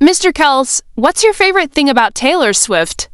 Mr. Kelce, what's your favorite thing about Taylor Swift?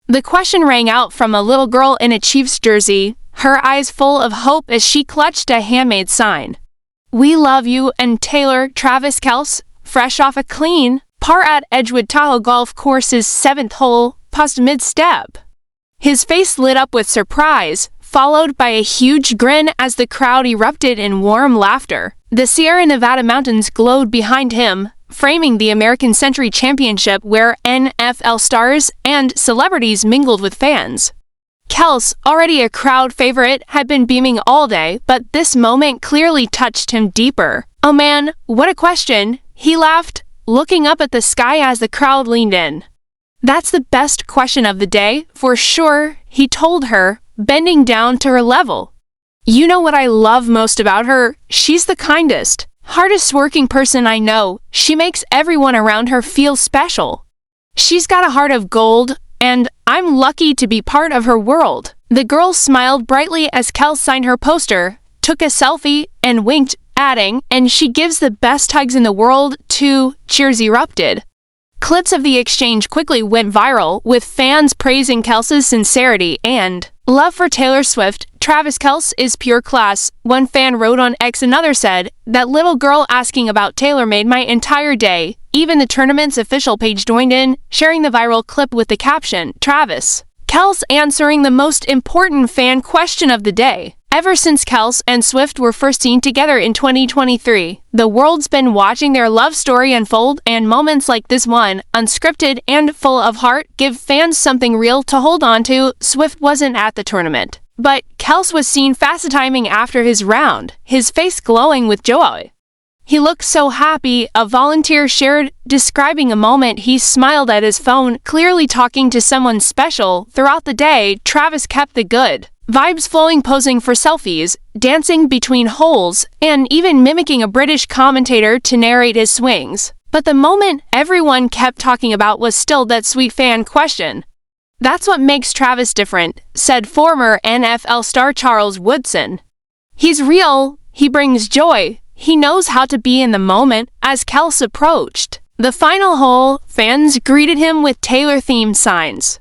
The question rang out from a little girl in a Chiefs jersey, her eyes full of hope as she clutched a handmade sign. "We love you," and Taylor, Travis Kelce, fresh off a clean par at Edgewood Tahoe Golf Course's 7th hole, paused mid-step. His face lit up with surprise, followed by a huge grin as the crowd erupted in warm laughter. The Sierra Nevada mountains glowed behind him, framing the American Century Championship where NFL stars and celebrities mingled with fans. Kelce, already a crowd favorite, had been beaming all day, but this moment clearly touched him deeper. "Oh man, what a question," he laughed, looking up at the sky as the crowd leaned in. "That's the best question of the day, for sure," he told her, bending down to her level. "You know what I love most about her? She's the kindest, hardest working person I know. She makes everyone around her feel special. She's got a heart of gold, and I'm lucky to be part of her world." The girl smiled brightly as Kelce signed her poster, took a selfie, and winked, adding, "And she gives the best hugs in the world, too." Cheers erupted. Clips of the exchange quickly went viral, with fans praising Kelce's sincerity and love for Taylor Swift. "Travis Kelce is pure class," one fan wrote on X. Another said, "That little girl asking about Taylor made my entire day." Even the tournament's official page joined in, sharing the viral clip with the caption, "Travis Kelce answering the most important fan question of the day." Ever since Kelce and Swift were first seen together in 2023, the world's been watching their love story unfold, and moments like this one, unscripted and full of heart, give fans something real to hold on to. Swift wasn't at the tournament, but Kelce was seen FaceTiming after his round, his face glowing with joy. "He looked so happy," a volunteer shared, describing a moment he smiled at his phone, clearly talking to someone special. Throughout the day, Travis kept the good vibes flowing, posing for selfies, dancing between holes, and even mimicking a British commentator to narrate his swings. But the moment everyone kept talking about was still that sweet fan question. "That's what makes Travis different," said former NFL star Charles Woodson. "He's real, he brings joy, he knows how to be in the moment." As Kelce approached the final hole, fans greeted him with Taylor-themed signs.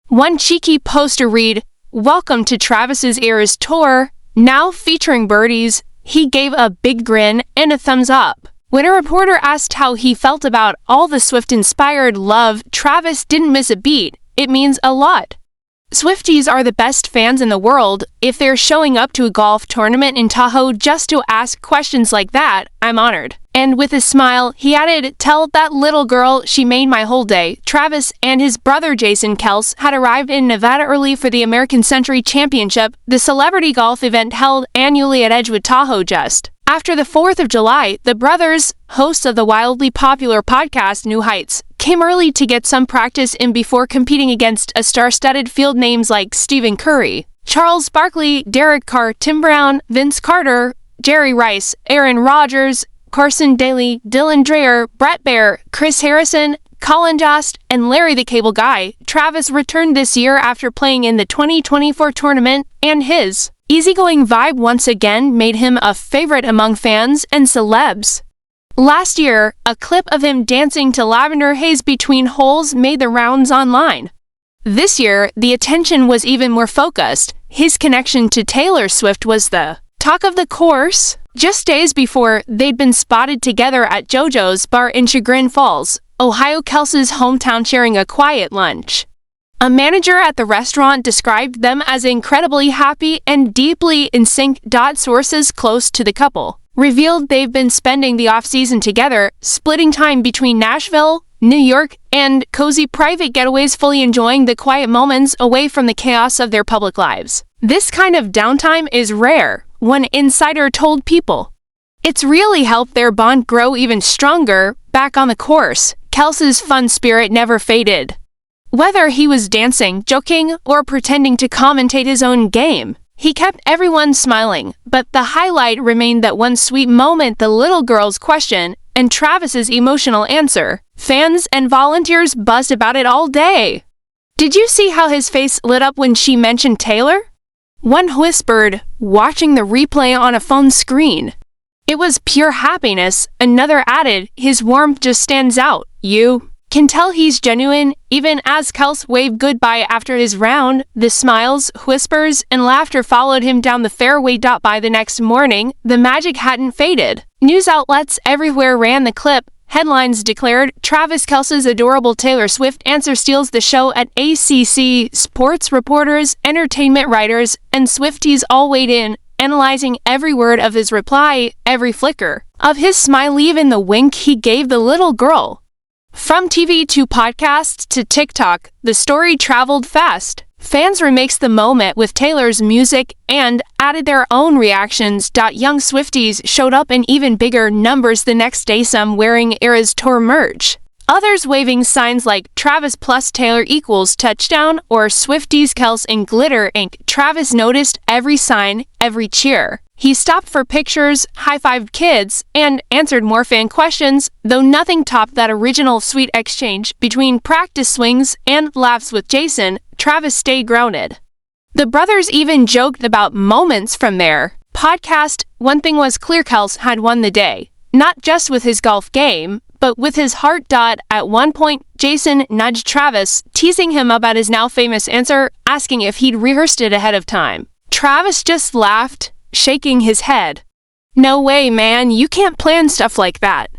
One cheeky poster read, "Welcome to Travis's Eras Tour," now featuring birdies. He gave a big grin and a thumbs up. When a reporter asked how he felt about all the Swift-inspired love, Travis didn't miss a beat. "It means a lot. Swifties are the best fans in the world. If they're showing up to a golf tournament in Tahoe just to ask questions like that, I'm honored." And with a smile, he added, "Tell that little girl she made my whole day." Travis and his brother Jason Kelce had arrived in Nevada early for the American Century Championship, the celebrity golf event held annually at Edgewood Tahoe just after the 4th of July. The brothers, hosts of the wildly popular podcast New Heights, came early to get some practice in before competing against a star-studded field names like Stephen Curry, Charles Barkley, Derek Carr, Tim Brown, Vince Carter, Jerry Rice, Aaron Rodgers, Carson Daly, Dylan Dreyer, Brett Baer, Chris Harrison, Colin Jost, and Larry the Cable Guy. Travis returned this year after playing in the 2024 tournament, and his easygoing vibe once again made him a favorite among fans and celebs. Last year, a clip of him dancing to Lavender Haze between holes made the rounds online. This year, the attention was even more focused. His connection to Taylor Swift was the talk of the course. Just days before, they'd been spotted together at JoJo's Bar in Chagrin Falls, Ohio, Kelce's hometown, sharing a quiet lunch. A manager at the restaurant described them as incredibly happy and deeply in sync. Sources close to the couple revealed they've been spending the off-season together, splitting time between Nashville, New York, and cozy private getaways, fully enjoying the quiet moments away from the chaos of their public lives. "This kind of downtime is rare," one insider told People. "It's really helped their bond grow even stronger." Back on the course, Kelce's fun spirit never faded. Whether he was dancing, joking, or pretending to commentate his own game, he kept everyone smiling. But the highlight remained that one sweet moment, the little girl's question and Travis's emotional answer. Fans and volunteers buzzed about it all day. "Did you see how his face lit up when she mentioned Taylor?" One whispered, watching the replay on a phone screen. "It was pure happiness." Another added, "His warmth just stands out. You can tell he's genuine, even as Kelce waved goodbye after his round. The smiles, whispers, and laughter followed him down the fairway. By the next morning, the magic hadn't faded. News outlets everywhere ran the clip. Headlines declared, Travis Kelce's adorable Taylor Swift answer steals the show at ACC. Sports reporters, entertainment writers, and Swifties all weighed in, analyzing every word of his reply, every flicker of his smile, even the wink he gave the little girl. From TV to podcasts to TikTok, the story traveled fast. Fans remixed the moment with Taylor's music and added their own reactions. Young Swifties showed up in even bigger numbers the next day, some wearing Eras Tour merch, others waving signs like Travis plus Taylor equals touchdown or Swifties Kelce in glitter ink. Travis noticed every sign, every cheer. He stopped for pictures, high-fived kids, and answered more fan questions, though nothing topped that original sweet exchange between practice swings and laughs with Jason. Travis stayed grounded. The brothers even joked about moments from their podcast. One thing was clear, Kelce had won the day, not just with his golf game, but with his heart. At one point, Jason nudged Travis, teasing him about his now famous answer, asking if he'd rehearsed it ahead of time. Travis just laughed, shaking his head. No way, man, you can't plan stuff like that.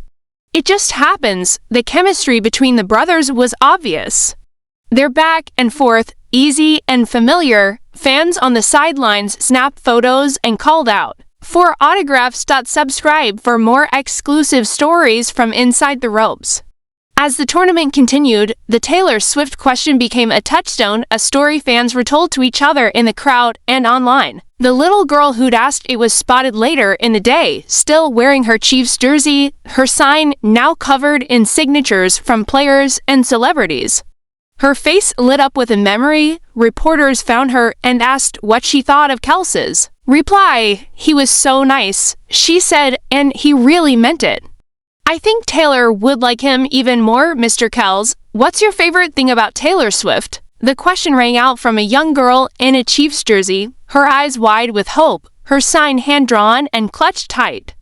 It just happens. The chemistry between the brothers was obvious. Their back and forth, easy and familiar. Fans on the sidelines snapped photos and called out for autographs. Subscribe for more exclusive stories from inside the ropes. As the tournament continued, the Taylor Swift question became a touchstone, a story fans retold to each other in the crowd and online. The little girl who'd asked it was spotted later in the day, still wearing her Chiefs jersey, her sign now covered in signatures from players and celebrities. Her face lit up with a memory. Reporters found her and asked what she thought of Kelce's reply. He was so nice, she said, and he really meant it. I think Taylor would like him even more. Mr. Kelce, what's your favorite thing about Taylor Swift? The question rang out from a young girl in a Chiefs jersey, her eyes wide with hope, her sign hand-drawn and clutched tight.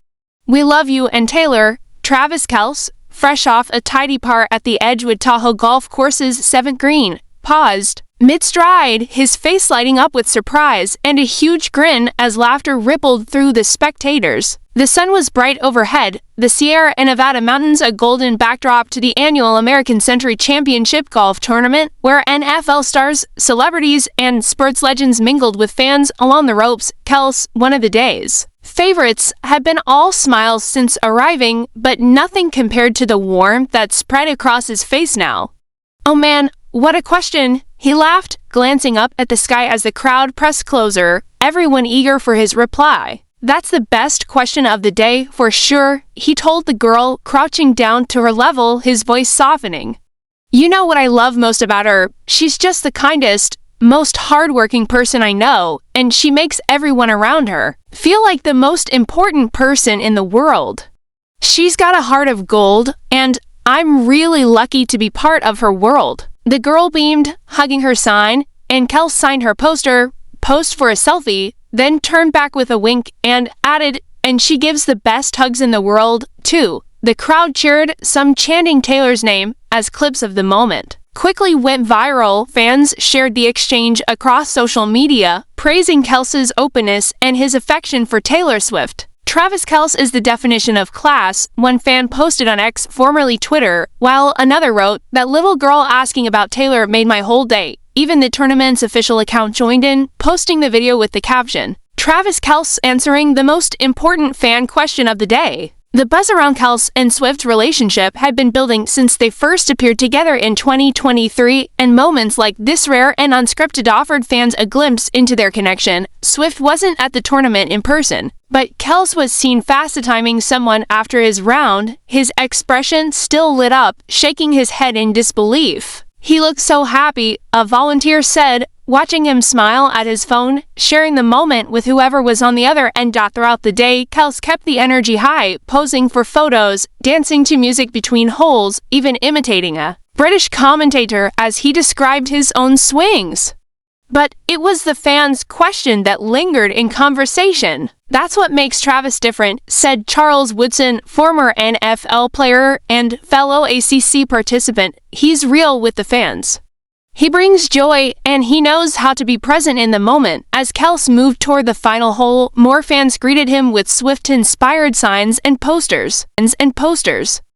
We love you and Taylor. Travis Kelce, fresh off a tidy par at the Edgewood Tahoe Golf Course's 7th green, paused mid-stride, his face lighting up with surprise and a huge grin as laughter rippled through the spectators. The sun was bright overhead, the Sierra Nevada mountains a golden backdrop to the annual American Century Championship golf tournament, where NFL stars, celebrities, and sports legends mingled with fans along the ropes. Kelce, one of the day's favorites, had been all smiles since arriving, but nothing compared to the warmth that spread across his face now. Oh man, what a question! He laughed, glancing up at the sky as the crowd pressed closer, everyone eager for his reply. That's the best question of the day, for sure, he told the girl, crouching down to her level, his voice softening. You know what I love most about her? She's just the kindest, most hardworking person I know, and she makes everyone around her feel like the most important person in the world. She's got a heart of gold, and I'm really lucky to be part of her world. The girl beamed, hugging her sign, and Kelce signed her poster, posed for a selfie, then turned back with a wink and added, and she gives the best hugs in the world, too. The crowd cheered, some chanting Taylor's name, as clips of the moment quickly went viral. Fans shared the exchange across social media, praising Kelce's openness and his affection for Taylor Swift. Travis Kelce is the definition of class, one fan posted on X, formerly Twitter, while another wrote, that little girl asking about Taylor made my whole day. Even the tournament's official account joined in, posting the video with the caption, Travis Kelce answering the most important fan question of the day. The buzz around Kelce and Swift's relationship had been building since they first appeared together in 2023, and moments like this, rare and unscripted, offered fans a glimpse into their connection. Swift wasn't at the tournament in person, but Kelce was seen FaceTiming someone after his round, his expression still lit up, shaking his head in disbelief. He looked so happy, a volunteer said, watching him smile at his phone, sharing the moment with whoever was on the other end. Throughout the day, Kelce kept the energy high, posing for photos, dancing to music between holes, even imitating a British commentator as he described his own swings. But it was the fans' question that lingered in conversation. That's what makes Travis different, said Charles Woodson, former NFL player and fellow ACC participant. He's real with the fans. He brings joy, and he knows how to be present in the moment. As Kelce moved toward the final hole, more fans greeted him with Swift-inspired signs and posters.